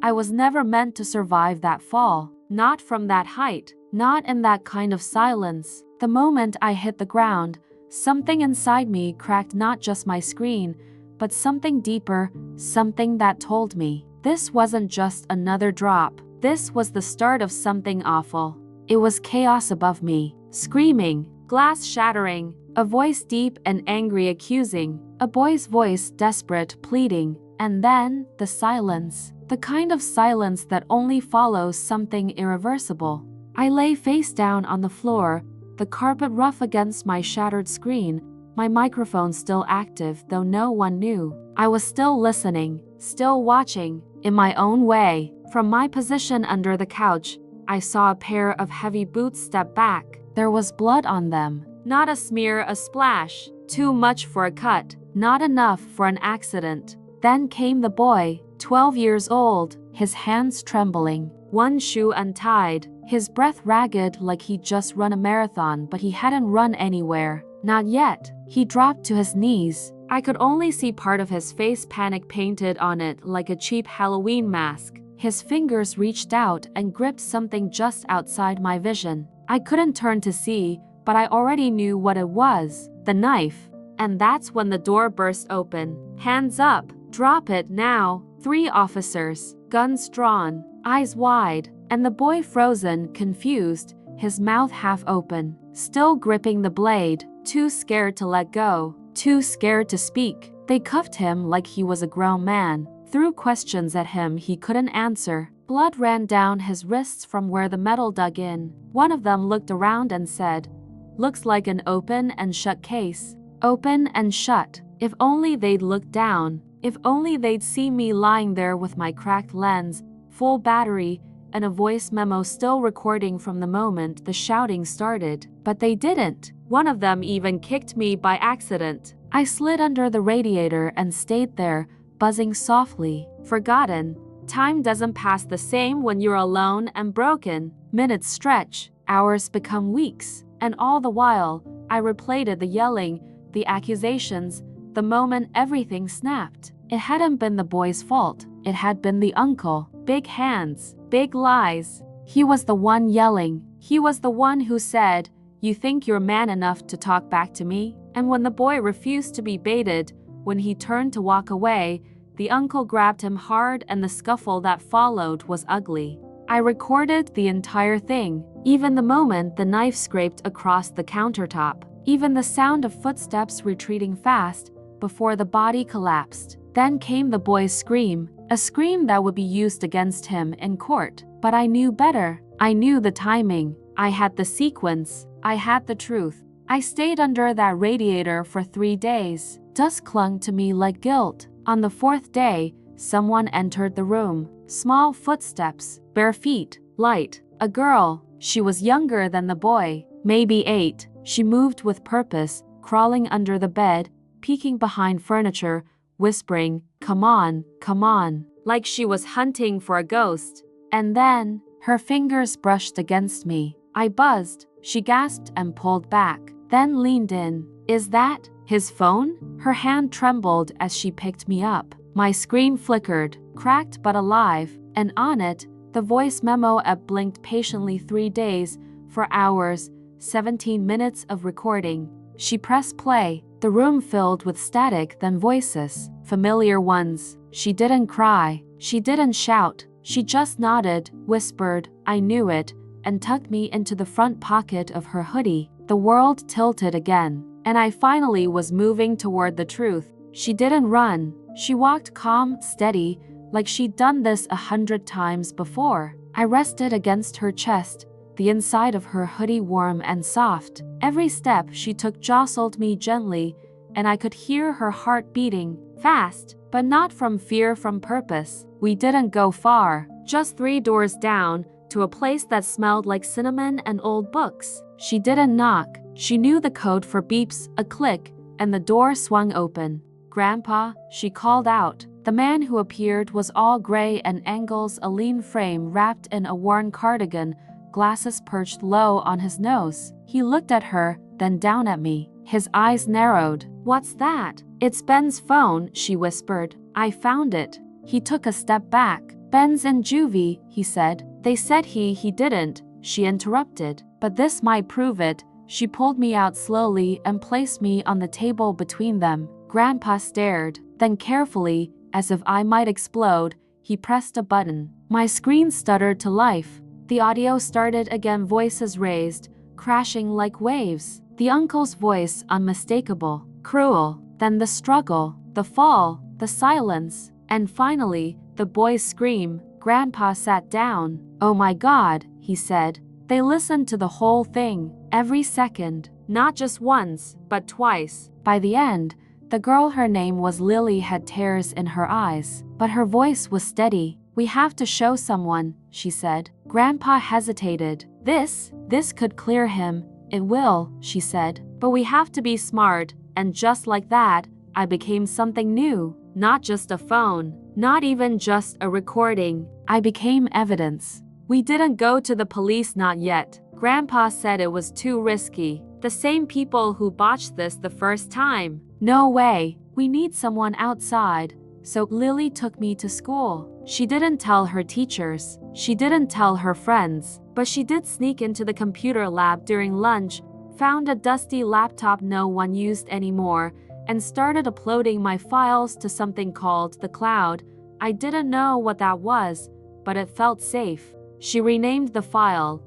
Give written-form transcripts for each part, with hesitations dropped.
I was never meant to survive that fall. Not from that height. Not in that kind of silence. The moment I hit the ground, something inside me cracked, not just my screen, but something deeper, something that told me this wasn't just another drop. This was the start of something awful. It was chaos above me. Screaming, glass shattering, a voice deep and angry accusing, a boy's voice desperate pleading, and then the silence. The kind of silence that only follows something irreversible. I lay face down on the floor, the carpet rough against my shattered screen, my microphone still active though no one knew. I was still listening, still watching, in my own way. From my position under the couch, I saw a pair of heavy boots step back. There was blood on them. Not a smear, a splash. Too much for a cut. Not enough for an accident. Then came the boy, 12 years old, his hands trembling, one shoe untied, his breath ragged like he'd just run a marathon, but he hadn't run anywhere. Not yet. He dropped to his knees. I could only see part of his face, panic painted on it like a cheap Halloween mask. His fingers reached out and gripped something just outside my vision. I couldn't turn to see, but I already knew what it was. The knife. And that's when the door burst open. Hands up. Drop it now. 3 officers, guns drawn, eyes wide, and the boy frozen, confused, his mouth half open, still gripping the blade, too scared to let go, too scared to speak. They cuffed him like he was a grown man, threw questions at him he couldn't answer. Blood ran down his wrists from where the metal dug in. One of them looked around and said, "Looks like an open and shut case." Open and shut. If only they'd looked down. If only they'd see me lying there with my cracked lens, full battery, and a voice memo still recording from the moment the shouting started. But they didn't. One of them even kicked me by accident. I slid under the radiator and stayed there, buzzing softly. Forgotten. Time doesn't pass the same when you're alone and broken. Minutes stretch, hours become weeks, and all the while, I replayed the yelling, the accusations, the moment everything snapped. It hadn't been the boy's fault. It had been the uncle. Big hands, big lies. He was the one yelling. He was the one who said, "You think you're man enough to talk back to me?" And when the boy refused to be baited, when he turned to walk away, the uncle grabbed him hard, and the scuffle that followed was ugly. I recorded the entire thing, even the moment the knife scraped across the countertop, even the sound of footsteps retreating fast before the body collapsed. Then came the boy's scream, a scream that would be used against him in court. But I knew better. I knew the timing. I had the sequence. I had the truth. I stayed under that radiator for 3 days. Dust clung to me like guilt. On the 4th day, someone entered the room. Small footsteps, bare feet, light. A girl. She was younger than the boy, maybe 8. She moved with purpose, crawling under the bed, peeking behind furniture, whispering, "Come on, come on," like she was hunting for a ghost. And then, her fingers brushed against me. I buzzed. She gasped and pulled back, then leaned in. "Is that his phone?" Her hand trembled as she picked me up. My screen flickered, cracked but alive, and on it, the voice memo app blinked patiently. 3 days, 4 hours, 17 minutes of recording. She pressed play. The room filled with static, then voices, familiar ones. She didn't cry. She didn't shout. She just nodded, whispered, "I knew it," and tucked me into the front pocket of her hoodie. The world tilted again, and I finally was moving toward the truth. She didn't run. She walked calm, steady, like she'd done this 100 times before. I rested against her chest, the inside of her hoodie warm and soft. Every step she took jostled me gently, and I could hear her heart beating, fast, but not from fear, from purpose. We didn't go far, just 3 doors down, to a place that smelled like cinnamon and old books. She didn't knock. She knew the code for beeps, a click, and the door swung open. "Grandpa," she called out. The man who appeared was all gray and angles, a lean frame wrapped in a worn cardigan, glasses perched low on his nose. He looked at her, then down at me. His eyes narrowed. "What's that?" "It's Ben's phone," she whispered. "I found it." He took a step back, Ben's in juvie, he said. They said he didn't, she interrupted. But this might prove it. She pulled me out slowly and placed me on the table between them. Grandpa stared. Then carefully, as if I might explode, he pressed a button. My screen stuttered to life. The audio started again, voices raised, crashing like waves. The uncle's voice unmistakable, cruel. Then the struggle, the fall, the silence, and finally, the boy's scream. Grandpa sat down. "Oh my God," he said. They listened to the whole thing, every second, not just once, but twice. By the end, the girl, her name was Lily, had tears in her eyes, but her voice was steady. "We have to show someone," she said. Grandpa hesitated. This could clear him. "It will," she said. "But we have to be smart." And just like that, I became something new. Not just a phone, not even just a recording. I became evidence. We didn't go to the police, not yet. Grandpa said it was too risky. The same people who botched this the first time. No way. We need someone outside. So Lily took me to school. She didn't tell her teachers. She didn't tell her friends. But she did sneak into the computer lab during lunch, found a dusty laptop no one used anymore, and started uploading my files to something called the cloud. I didn't know what that was, but it felt safe. She renamed the file,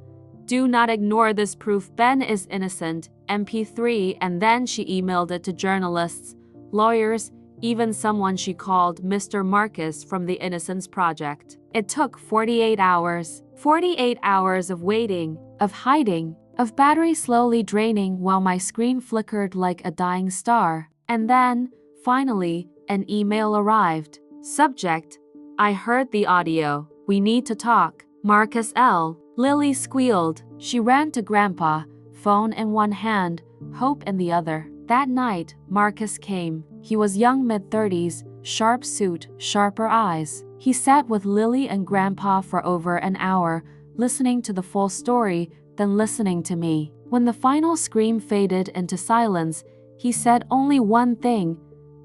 "Do not ignore this proof Ben is innocent, MP3, and then she emailed it to journalists, lawyers, even someone she called Mr. Marcus from the Innocence Project. It took 48 hours. 48 hours of waiting, of hiding, of battery slowly draining while my screen flickered like a dying star. And then, finally, an email arrived. Subject: I heard the audio. We need to talk. Marcus L. Lily squealed. She ran to Grandpa, phone in one hand, hope in the other. That night, Marcus came. He was young, mid-30s, sharp suit, sharper eyes. He sat with Lily and Grandpa for over an hour, listening to the full story, then listening to me. When the final scream faded into silence, he said only one thing: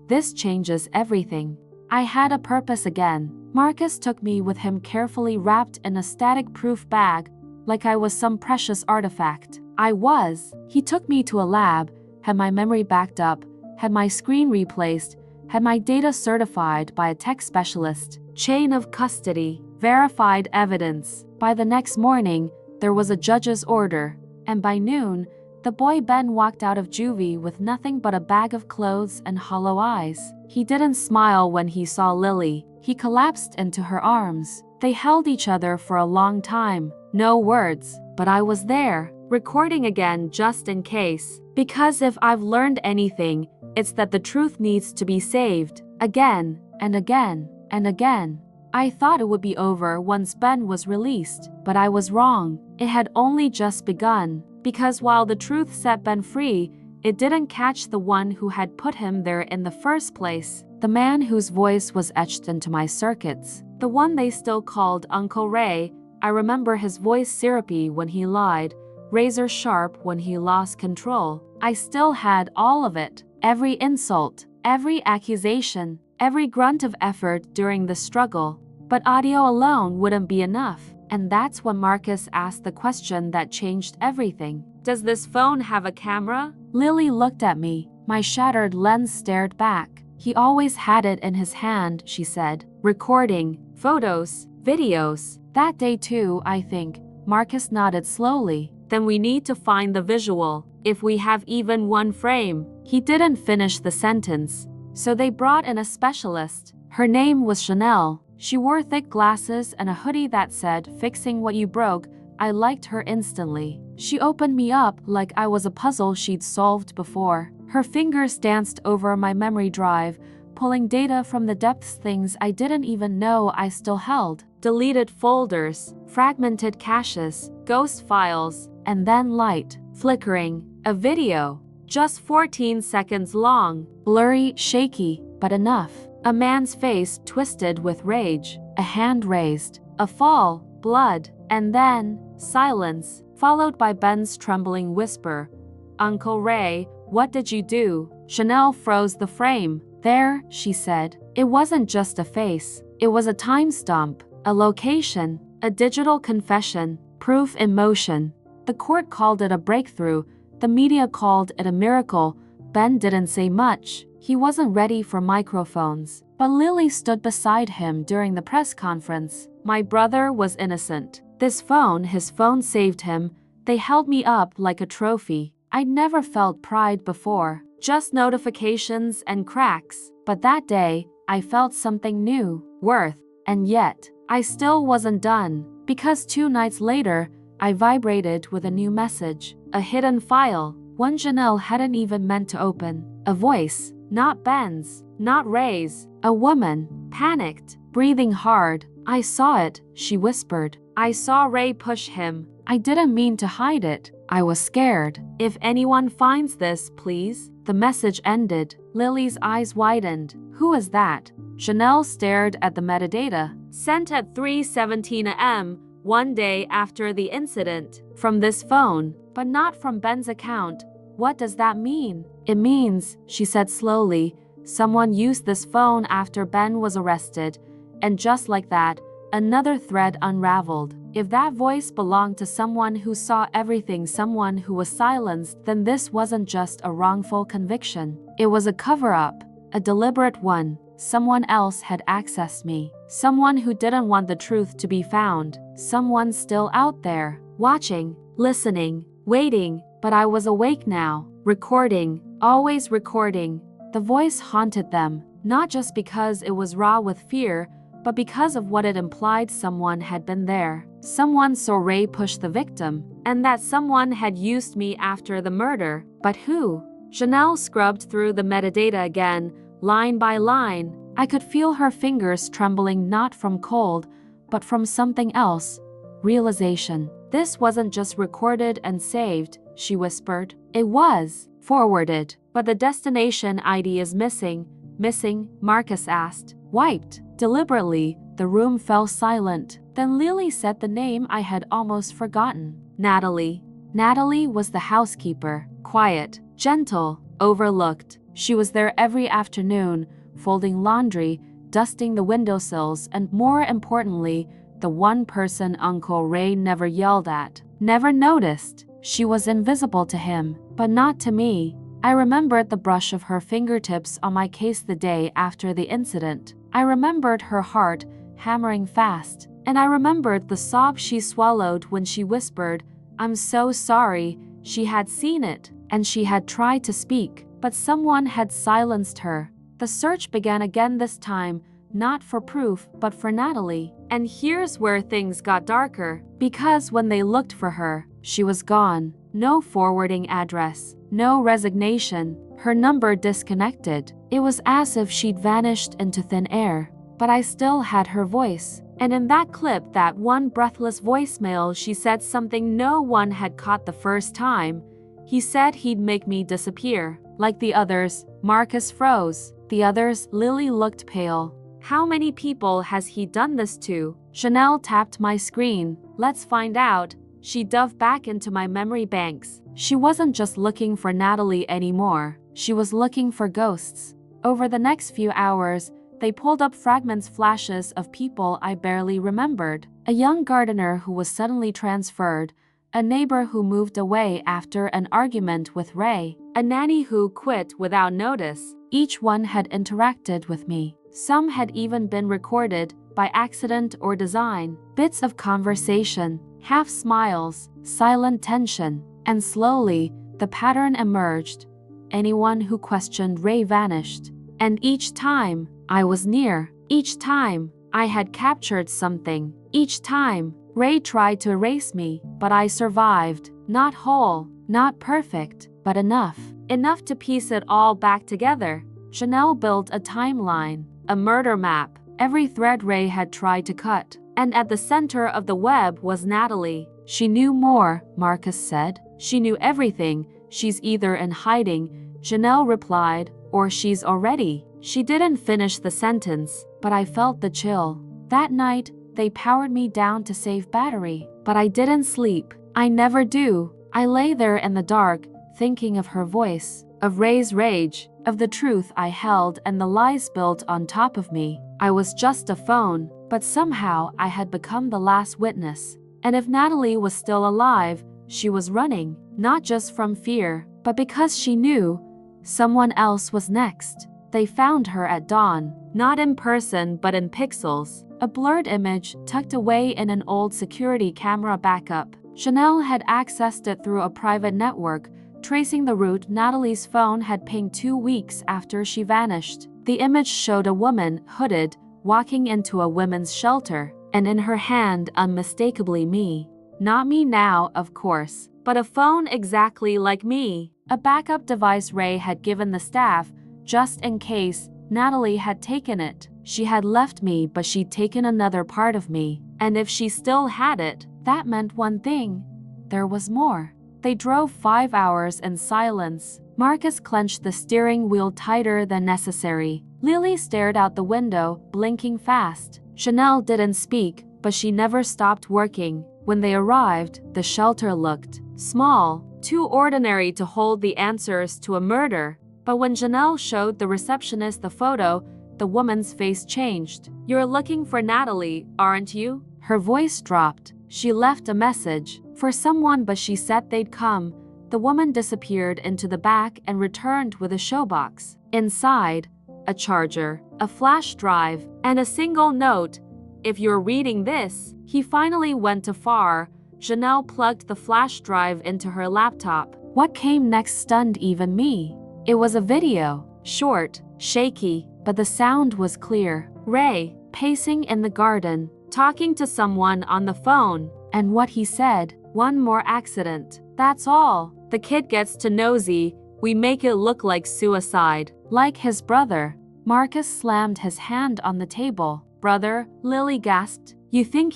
"This changes everything." I had a purpose again. Marcus took me with him, carefully wrapped in a static-proof bag, like I was some precious artifact. I was. He took me to a lab, had my memory backed up, had my screen replaced, had my data certified by a tech specialist. Chain of custody, verified evidence. By the next morning, there was a judge's order, and by noon, the boy Ben walked out of juvie with nothing but a bag of clothes and hollow eyes. He didn't smile when he saw Lily. He collapsed into her arms. They held each other for a long time. No words, but I was there, recording again just in case. Because if I've learned anything, it's that the truth needs to be saved. Again, and again, and again. I thought it would be over once Ben was released, but I was wrong. It had only just begun. Because while the truth set Ben free, it didn't catch the one who had put him there in the first place. The man whose voice was etched into my circuits. The one they still called Uncle Ray. I remember his voice syrupy when he lied, razor sharp when he lost control. I still had all of it. Every insult, every accusation, every grunt of effort during the struggle. But audio alone wouldn't be enough. And that's when Marcus asked the question that changed everything. "Does this phone have a camera?" Lily looked at me. My shattered lens stared back. "He always had it in his hand," she said. "Recording, photos, videos." That day too, I think. Marcus nodded slowly. "Then we need to find the visual, if we have even one frame." He didn't finish the sentence. So they brought in a specialist. Her name was Chanel. She wore thick glasses and a hoodie that said, "Fixing what you broke." I liked her instantly. She opened me up like I was a puzzle she'd solved before. Her fingers danced over my memory drive, pulling data from the depths, things I didn't even know I still held. Deleted folders, fragmented caches, ghost files, and then light, flickering. A video, just 14 seconds long, blurry, shaky, but enough. A man's face twisted with rage, a hand raised, a fall, blood, and then silence, followed by Ben's trembling whisper, "Uncle Ray, what did you do?" Chanel froze the frame. "There," she said. It wasn't just a face. It was a time stamp. a location, a digital confession, proof in motion. The court called it a breakthrough, the media called it a miracle. Ben didn't say much. He wasn't ready for microphones. But Lily stood beside him during the press conference. My brother was innocent. His phone saved him. They held me up like a trophy. I'd never felt pride before, just notifications and cracks. But that day, I felt something new, worth. And yet, I still wasn't done, because 2 nights later, I vibrated with a new message, a hidden file, one Janelle hadn't even meant to open. A voice, not Ben's, not Ray's, a woman, panicked, breathing hard. I saw it, she whispered. I saw Ray push him. I didn't mean to hide it. I was scared. If anyone finds this, please. The message ended. Lily's eyes widened. Who is that? Janelle stared at the metadata. Sent at 3:17 a.m., one day after the incident. From this phone, but not from Ben's account. What does that mean? It means, she said slowly, someone used this phone after Ben was arrested. And just like that, another thread unraveled. If that voice belonged to someone who saw everything, someone who was silenced, then this wasn't just a wrongful conviction. It was a cover-up, a deliberate one. Someone else had accessed me. Someone who didn't want the truth to be found. Someone still out there, watching, listening, waiting. But I was awake now, recording, always recording. The voice haunted them, not just because it was raw with fear, but because of what it implied. Someone had been there. Someone saw Ray push the victim, and that someone had used me after the murder. But who? Janelle scrubbed through the metadata again, line by line. I could feel her fingers trembling, not from cold, but from something else. Realization. This wasn't just recorded and saved, she whispered. It was forwarded. But the destination ID is missing. Missing? Marcus asked. Wiped. Deliberately, the room fell silent. Then Lily said the name I had almost forgotten. Natalie. Natalie was the housekeeper. Quiet, gentle, overlooked. She was there every afternoon, folding laundry, dusting the windowsills, and more importantly, the one person Uncle Ray never yelled at, never noticed. She was invisible to him, but not to me. I remembered the brush of her fingertips on my case the day after the incident. I remembered her heart hammering fast, and I remembered the sob she swallowed when she whispered, "I'm so sorry." She had seen it, and she had tried to speak, but someone had silenced her. The search began again, this time, not for proof, but for Natalie. And here's where things got darker, because when they looked for her, she was gone. No forwarding address, no resignation, her number disconnected. It was as if she'd vanished into thin air. But I still had her voice. And in that clip, that one breathless voicemail, she said something no one had caught the first time. He said he'd make me disappear. Like the others. Marcus froze. The others? Lily looked pale. How many people has he done this to? Janelle tapped my screen. Let's find out. She dove back into my memory banks. She wasn't just looking for Natalie anymore. She was looking for ghosts. Over the next few hours, they pulled up fragments, flashes of people I barely remembered. A young gardener who was suddenly transferred, a neighbor who moved away after an argument with Ray, a nanny who quit without notice. Each one had interacted with me. Some had even been recorded, by accident or design. Bits of conversation, half smiles, silent tension. And slowly, the pattern emerged. Anyone who questioned Ray vanished. And each time, I was near. Each time, I had captured something. Each time, Ray tried to erase me, but I survived. Not whole, not perfect, but enough. Enough to piece it all back together. Janelle built a timeline, a murder map, every thread Ray had tried to cut. And at the center of the web was Natalie. She knew more, Marcus said. She knew everything. She's either in hiding, Janelle replied, or she's already. She didn't finish the sentence, but I felt the chill. That night, they powered me down to save battery, but I didn't sleep. I never do. I lay there in the dark, thinking of her voice, of Ray's rage, of the truth I held and the lies built on top of me. I was just a phone, but somehow I had become the last witness. And if Natalie was still alive, she was running, not just from fear, but because she knew someone else was next. They found her at dawn, not in person but in pixels, a blurred image tucked away in an old security camera backup. Chanel had accessed it through a private network, tracing the route Natalie's phone had pinged 2 weeks after she vanished. The image showed a woman, hooded, walking into a women's shelter, and in her hand unmistakably me. Not me now, of course, but a phone exactly like me. A backup device Ray had given the staff, just in case Natalie had taken it. She had left me, but she'd taken another part of me. And if she still had it, that meant one thing. There was more. They drove 5 hours in silence. Marcus clenched the steering wheel tighter than necessary. Lily stared out the window, blinking fast. Chanel didn't speak, but she never stopped working. When they arrived, the shelter looked small, too ordinary to hold the answers to a murder. But when Janelle showed the receptionist the photo, the woman's face changed. "You're looking for Natalie, aren't you?" Her voice dropped. "She left a message for someone, but she said they'd come." The woman disappeared into the back and returned with a showbox. Inside, a charger, a flash drive, and a single note. "If you're reading this." He finally went too far. Janelle plugged the flash drive into her laptop. What came next stunned even me. It was a video, short, shaky, but the sound was clear. Ray, pacing in the garden, talking to someone on the phone. And what he said, "One more accident. That's all. The kid gets too nosy. We make it look like suicide." Like his brother. Marcus slammed his hand on the table. "Brother?" Lily gasped. "You think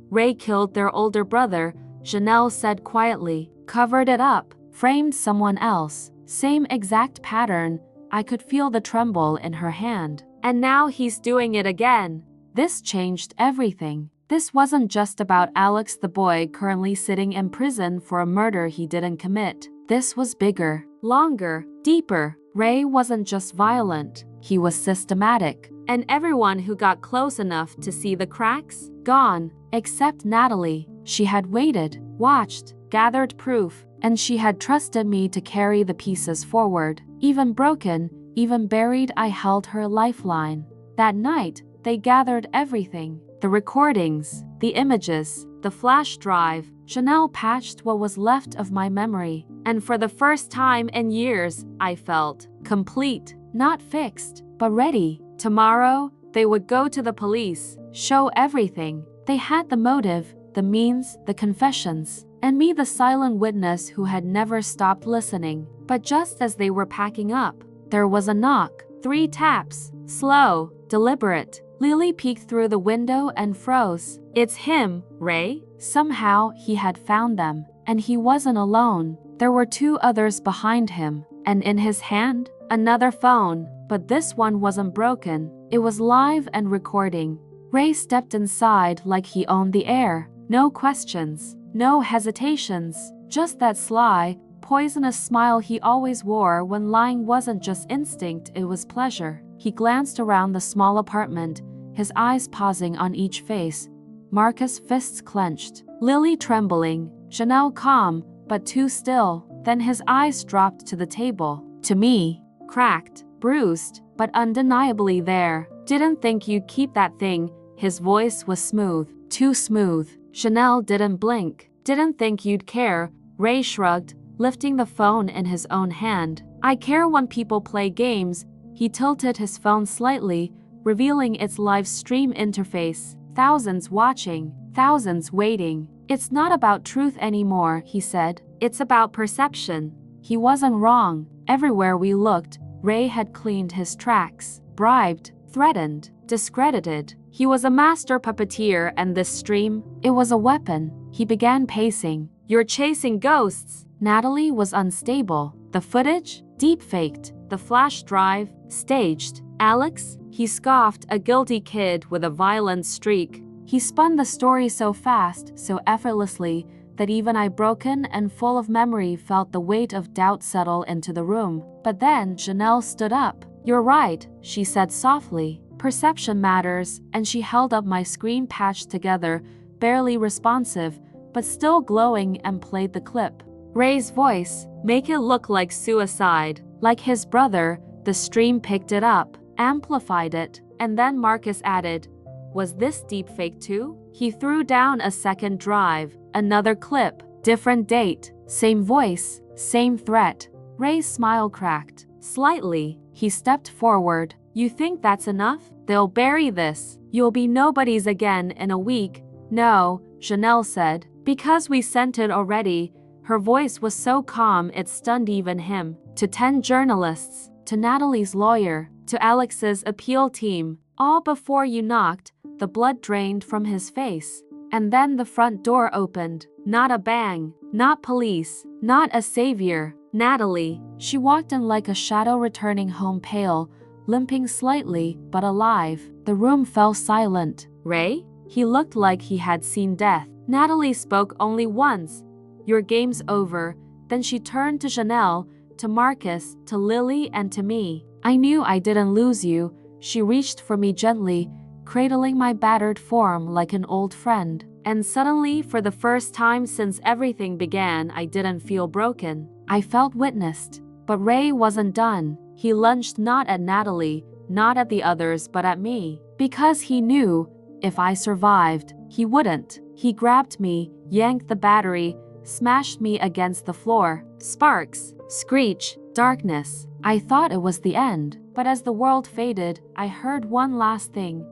Ray killed their older brother?" Janelle said quietly. "Covered it up. Framed someone else. Same exact pattern." I could feel the tremble in her hand. "And now he's doing it again." This changed everything. This wasn't just about Alex, the boy currently sitting in prison for a murder he didn't commit. This was bigger, longer, deeper. Ray wasn't just violent, he was systematic. And everyone who got close enough to see the cracks, gone, except Natalie. She had waited, watched, gathered proof, and she had trusted me to carry the pieces forward. Even broken, even buried, I held her lifeline. That night, they gathered everything. The recordings, the images, the flash drive. Chanel patched what was left of my memory. And for the first time in years, I felt complete. Not fixed, but ready. Tomorrow, they would go to the police, show everything. They had the motive, the means, the confessions, and me, the silent witness who had never stopped listening. But just as they were packing up, there was a knock. 3 taps, slow, deliberate. Lily peeked through the window and froze. "It's him, Ray." Somehow, he had found them, and he wasn't alone. There were 2 others behind him, and in his hand, another phone. But this one wasn't broken. It was live and recording. Ray stepped inside like he owned the air. No questions, no hesitations, just that sly, poisonous smile he always wore when lying wasn't just instinct, it was pleasure. He glanced around the small apartment, his eyes pausing on each face. Marcus' fists clenched, Lily trembling, Chanel calm, but too still. Then his eyes dropped to the table, to me, cracked, bruised, but undeniably there. "Didn't think you'd keep that thing." His voice was smooth, too smooth. Chanel didn't blink. "Didn't think you'd care." Ray shrugged, lifting the phone in his own hand. "I care when people play games." He tilted his phone slightly, revealing its live stream interface. Thousands watching, thousands waiting. "It's not about truth anymore," he said. "It's about perception." He wasn't wrong. Everywhere we looked, Ray had cleaned his tracks, bribed, threatened, discredited. He was a master puppeteer, and this stream, it was a weapon. He began pacing. "You're chasing ghosts." Natalie was unstable. The footage, deep-faked. The flash drive, staged. "Alex?" He scoffed, "a guilty kid with a violent streak." He spun the story so fast, so effortlessly, that even I, broken and full of memory, felt the weight of doubt settle into the room. But then Janelle stood up. "You're right," she said softly. Perception matters, and she held up my screen patched together, barely responsive, but still glowing, and played the clip. Ray's voice, make it look like suicide. Like his brother, the stream picked it up, amplified it, and then Marcus added, was this deepfake too? He threw down a second drive, another clip, different date, same voice, same threat. Ray's smile cracked slightly. He stepped forward. You think that's enough? They'll bury this. You'll be nobodies again in a week. No, Janelle said. Because we sent it already. Her voice was so calm it stunned even him. To 10 journalists, to Natalie's lawyer, to Alex's appeal team. All before you knocked. The blood drained from his face. And then the front door opened. Not a bang. Not police. Not a savior. Natalie. She walked in like a shadow, returning home pale, limping slightly, but alive. The room fell silent. Ray? He looked like he had seen death. Natalie spoke only once. Your game's over. Then she turned to Janelle, to Marcus, to Lily, and to me. I knew I didn't lose you. She reached for me gently, cradling my battered form like an old friend. And suddenly, for the first time since everything began, I didn't feel broken. I felt witnessed. But Ray wasn't done. He lunged not at Natalie, not at the others, but at me. Because he knew, if I survived, he wouldn't. He grabbed me, yanked the battery, smashed me against the floor. Sparks, screech, darkness. I thought it was the end. But as the world faded, I heard one last thing.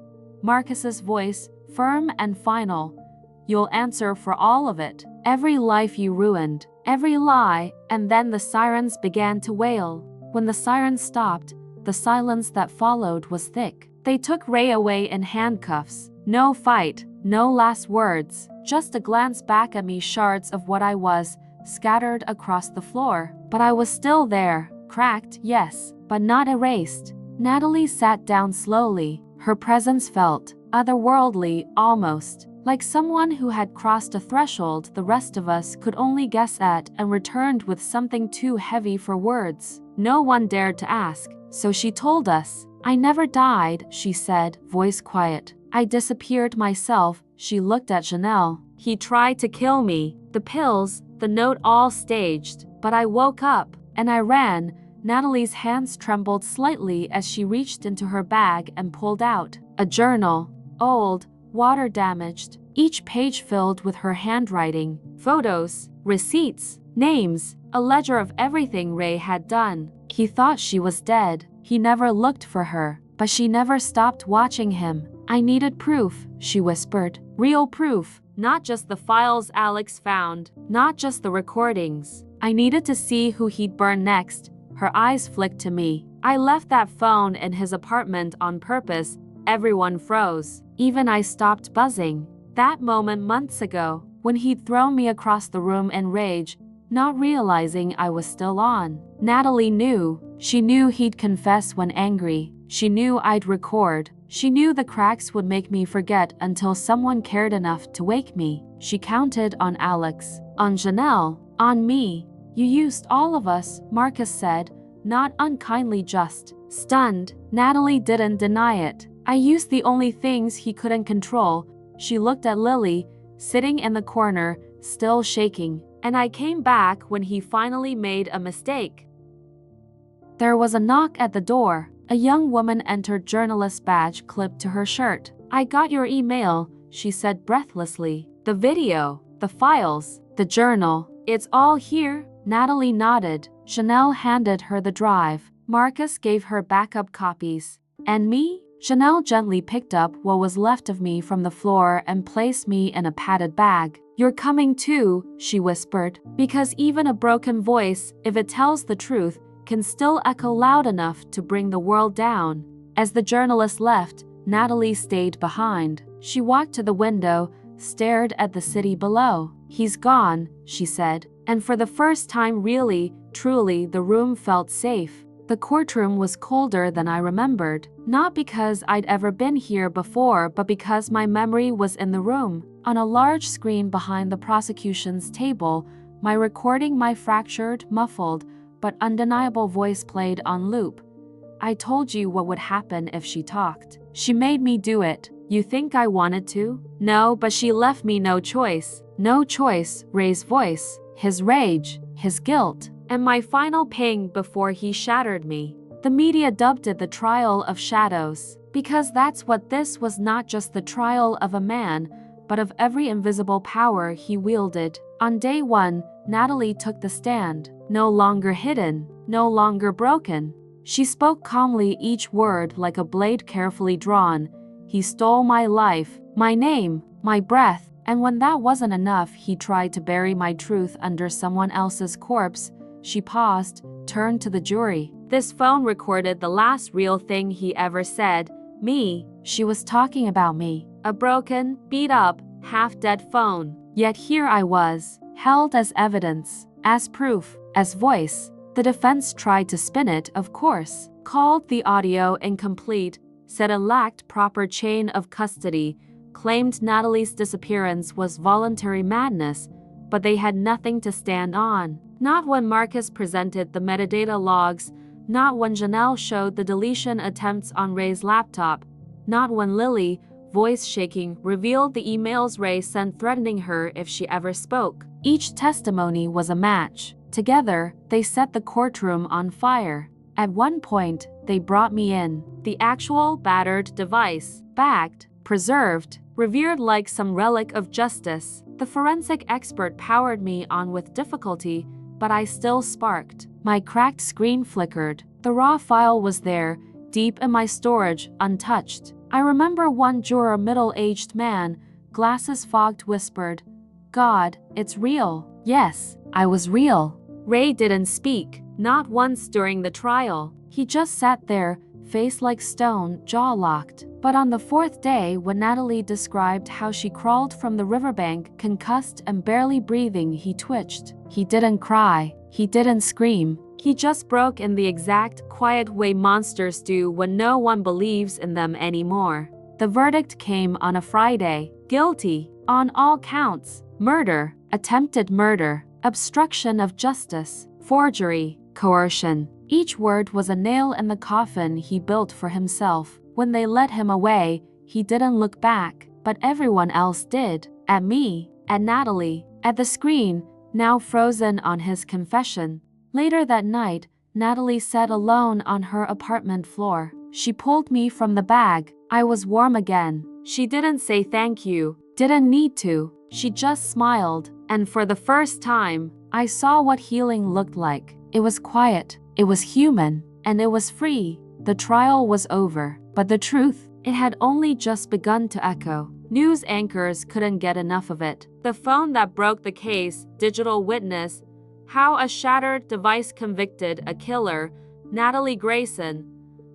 Marcus's voice, firm and final. You'll answer for all of it. Every life you ruined. Every lie. And then the sirens began to wail. When the sirens stopped, the silence that followed was thick. They took Ray away in handcuffs. No fight, no last words, just a glance back at me, shards of what I was, scattered across the floor. But I was still there, cracked, yes, but not erased. Natalie sat down slowly. Her presence felt otherworldly, almost like someone who had crossed a threshold the rest of us could only guess at, and returned with something too heavy for words. No one dared to ask, so she told us. I never died, she said, voice quiet. I disappeared myself. She looked at Janelle. He tried to kill me. The pills, the note, all staged. But I woke up, and I ran. Natalie's hands trembled slightly as she reached into her bag and pulled out a journal. Old, water-damaged, each page filled with her handwriting, photos, receipts, names, a ledger of everything Ray had done. He thought she was dead. He never looked for her, but she never stopped watching him. I needed proof, she whispered. Real proof, not just the files Alex found, not just the recordings. I needed to see who he'd burn next. Her eyes flicked to me. I left that phone in his apartment on purpose. Everyone froze. Even I stopped buzzing. That moment months ago, when he'd thrown me across the room in rage, not realizing I was still on. Natalie knew. She knew he'd confess when angry. She knew I'd record. She knew the cracks would make me forget until someone cared enough to wake me. She counted on Alex, on Janelle, on me. You used all of us, Marcus said, not unkindly, just stunned. Natalie didn't deny it. I used the only things he couldn't control. She looked at Lily, sitting in the corner, still shaking. And I came back when he finally made a mistake. There was a knock at the door. A young woman entered, journalist badge clipped to her shirt. I got your email, she said breathlessly. The video, the files, the journal, it's all here. Natalie nodded. Janelle handed her the drive. Marcus gave her backup copies. And me? Janelle gently picked up what was left of me from the floor and placed me in a padded bag. You're coming too, she whispered, because even a broken voice, if it tells the truth, can still echo loud enough to bring the world down. As the journalist left, Natalie stayed behind. She walked to the window, stared at the city below. He's gone, she said, and for the first time, really, truly, the room felt safe. The courtroom was colder than I remembered, not because I'd ever been here before, but because my memory was in the room. On a large screen behind the prosecution's table, my recording, my fractured, muffled, but undeniable voice played on loop. I told you what would happen if she talked. She made me do it. You think I wanted to? No, but she left me no choice. No choice. Ray's voice, his rage, his guilt, and my final ping before he shattered me. The media dubbed it the trial of shadows, because that's what this was, not just the trial of a man, but of every invisible power he wielded. On day one, Natalie took the stand, no longer hidden, no longer broken. She spoke calmly, each word like a blade carefully drawn. He stole my life, my name, my breath, and when that wasn't enough, he tried to bury my truth under someone else's corpse. She paused, turned to the jury. This phone recorded the last real thing he ever said. Me. She was talking about me. A broken, beat up, half-dead phone. Yet here I was, held as evidence, as proof, as voice. The defense tried to spin it, of course, called the audio incomplete, said it lacked proper chain of custody, claimed Natalie's disappearance was voluntary madness, but they had nothing to stand on. Not when Marcus presented the metadata logs, not when Janelle showed the deletion attempts on Ray's laptop, not when Lily, voice shaking, revealed the emails Ray sent threatening her if she ever spoke. Each testimony was a match. Together, they set the courtroom on fire. At one point, they brought me in. The actual battered device, bagged, preserved, revered like some relic of justice. The forensic expert powered me on with difficulty, but I still sparked. My cracked screen flickered. The raw file was there, deep in my storage, untouched. I remember one juror, middle-aged man, glasses fogged, whispered, "God, it's real." Yes, I was real. Ray didn't speak, not once during the trial. He just sat there, face like stone, jaw locked. But on the fourth day, when Natalie described how she crawled from the riverbank, concussed and barely breathing, he twitched. He didn't cry. He didn't scream. He just broke in the exact, quiet way monsters do when no one believes in them anymore. The verdict came on a Friday. Guilty, on all counts. Murder, attempted murder, obstruction of justice, forgery, coercion. Each word was a nail in the coffin he built for himself. When they led him away, he didn't look back, but everyone else did. At me, at Natalie, at the screen, now frozen on his confession. Later that night, Natalie sat alone on her apartment floor. She pulled me from the bag. I was warm again. She didn't say thank you, didn't need to. She just smiled, and for the first time, I saw what healing looked like. It was quiet, it was human, and it was free. The trial was over, but the truth, it had only just begun to echo. News anchors couldn't get enough of it. The phone that broke the case, digital witness, how a shattered device convicted a killer, Natalie Grayson,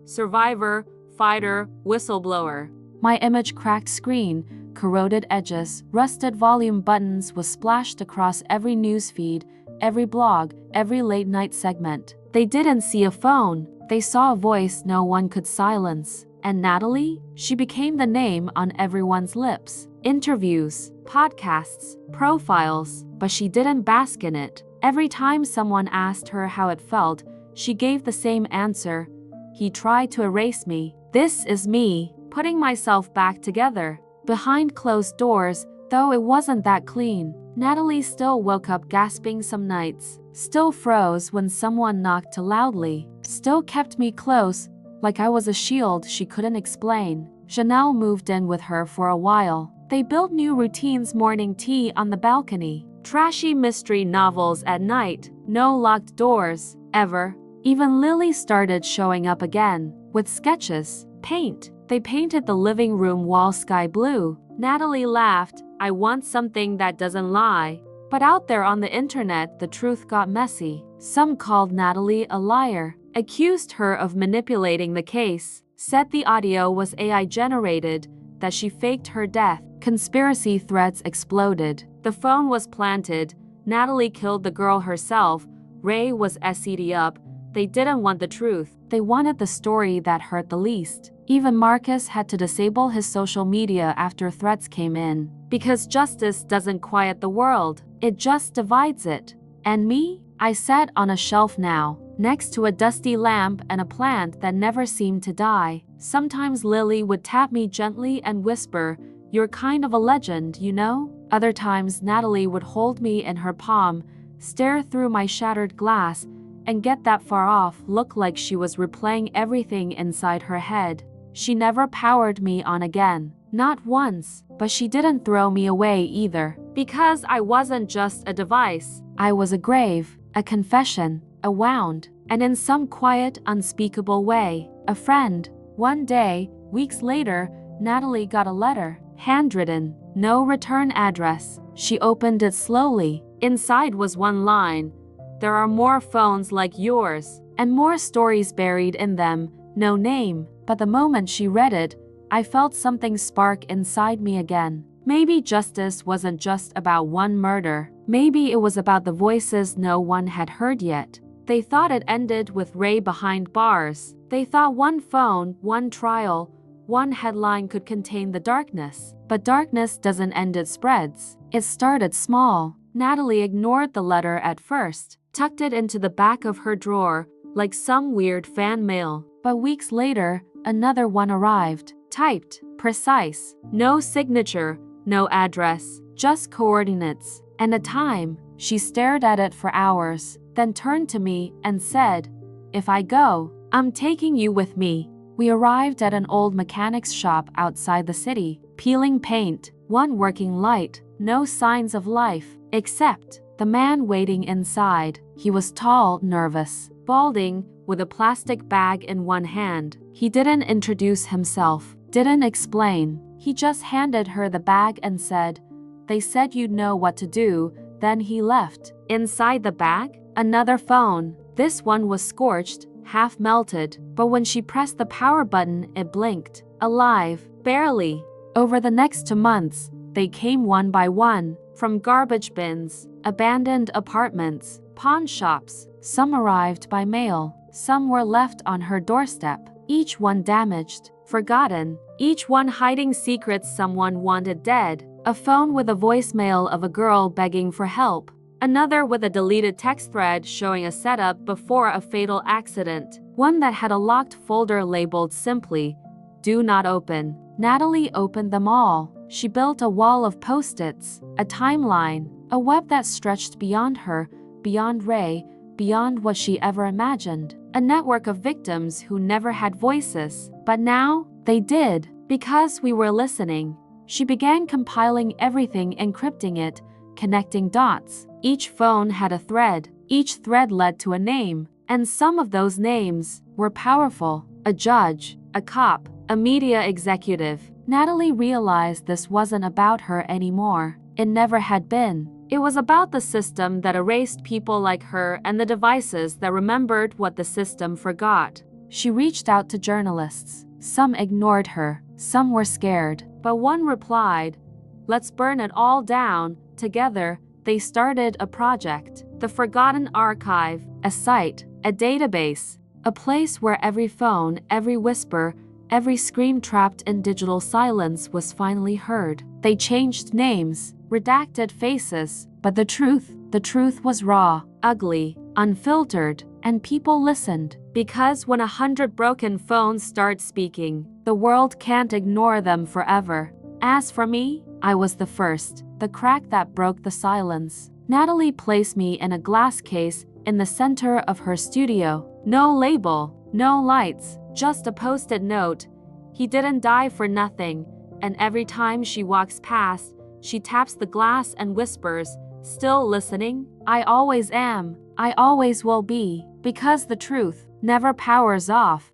survivor, fighter, whistleblower. My image cracked screen, corroded edges, rusted volume buttons was splashed across every newsfeed, every blog, every late-night segment. They didn't see a phone. They saw a voice no one could silence. And Natalie? She became the name on everyone's lips. Interviews, podcasts, profiles, but she didn't bask in it. Every time someone asked her how it felt, she gave the same answer. He tried to erase me. This is me, putting myself back together. Behind closed doors, though it wasn't that clean, Natalie still woke up gasping some nights, still froze when someone knocked too loudly, still kept me close, like I was a shield she couldn't explain. Janelle moved in with her for a while. They built new routines, morning tea on the balcony, trashy mystery novels at night, no locked doors, ever. Even Lily started showing up again, with sketches, paint. They painted the living room wall sky blue. Natalie laughed, "I want something that doesn't lie." But out there on the internet, the truth got messy. Some called Natalie a liar, accused her of manipulating the case, said the audio was AI generated, that she faked her death. Conspiracy threats exploded. The phone was planted. Natalie killed the girl herself. Ray was SC'd up. They didn't want the truth. They wanted the story that hurt the least. Even Marcus had to disable his social media after threats came in. Because justice doesn't quiet the world. It just divides it. And me? I sat on a shelf now, next to a dusty lamp and a plant that never seemed to die. Sometimes Lily would tap me gently and whisper, "You're kind of a legend, you know?" Other times Natalie would hold me in her palm, stare through my shattered glass, and get that far off look like she was replaying everything inside her head. She never powered me on again. Not once. But she didn't throw me away either. Because I wasn't just a device. I was a grave, a confession, a wound, and in some quiet, unspeakable way, a friend. One day, weeks later, Natalie got a letter, handwritten, no return address. She opened it slowly. Inside was one line. "There are more phones like yours," and more stories buried in them, no name. But the moment she read it, I felt something spark inside me again. Maybe justice wasn't just about one murder. Maybe it was about the voices no one had heard yet. They thought it ended with Ray behind bars. They thought one phone, one trial, one headline could contain the darkness. But darkness doesn't end, it spreads. It started small. Natalie ignored the letter at first, tucked it into the back of her drawer, like some weird fan mail. But weeks later, another one arrived. Typed, precise, no signature, no address, just coordinates, and a time. She stared at it for hours, then turned to me and said, "If I go, I'm taking you with me." We arrived at an old mechanic's shop outside the city, peeling paint, one working light, no signs of life, except the man waiting inside. He was tall, nervous, balding, with a plastic bag in one hand. He didn't introduce himself, didn't explain. He just handed her the bag and said, "They said you'd know what to do," then he left. Inside the bag, another phone. This one was scorched, half melted, but when she pressed the power button, it blinked. Alive, barely. Over the next 2 months, they came one by one, from garbage bins, abandoned apartments, pawn shops. Some arrived by mail. Some were left on her doorstep. Each one damaged, forgotten. Each one hiding secrets someone wanted dead. A phone with a voicemail of a girl begging for help. Another with a deleted text thread showing a setup before a fatal accident. One that had a locked folder labeled simply, "Do not open." Natalie opened them all. She built a wall of post-its, a timeline, a web that stretched beyond her, beyond Ray, beyond what she ever imagined. A network of victims who never had voices. But now, they did. Because we were listening. She began compiling everything, encrypting it, connecting dots. Each phone had a thread. Each thread led to a name. And some of those names were powerful. A judge, a cop, a media executive. Natalie realized this wasn't about her anymore. It never had been. It was about the system that erased people like her and the devices that remembered what the system forgot. She reached out to journalists. Some ignored her. Some were scared. But one replied, "Let's burn it all down." Together, they started a project. The Forgotten Archive, a site, a database, a place where every phone, every whisper, every scream trapped in digital silence was finally heard. They changed names, redacted faces, but the truth was raw, ugly, unfiltered, and people listened. Because when 100 broken phones start speaking, the world can't ignore them forever. As for me, I was the first, the crack that broke the silence. Natalie placed me in a glass case in the center of her studio. No label, no lights, just a post-it note. "He didn't die for nothing," and every time she walks past, she taps the glass and whispers, "Still listening? I always am. I always will be." Because the truth never powers off.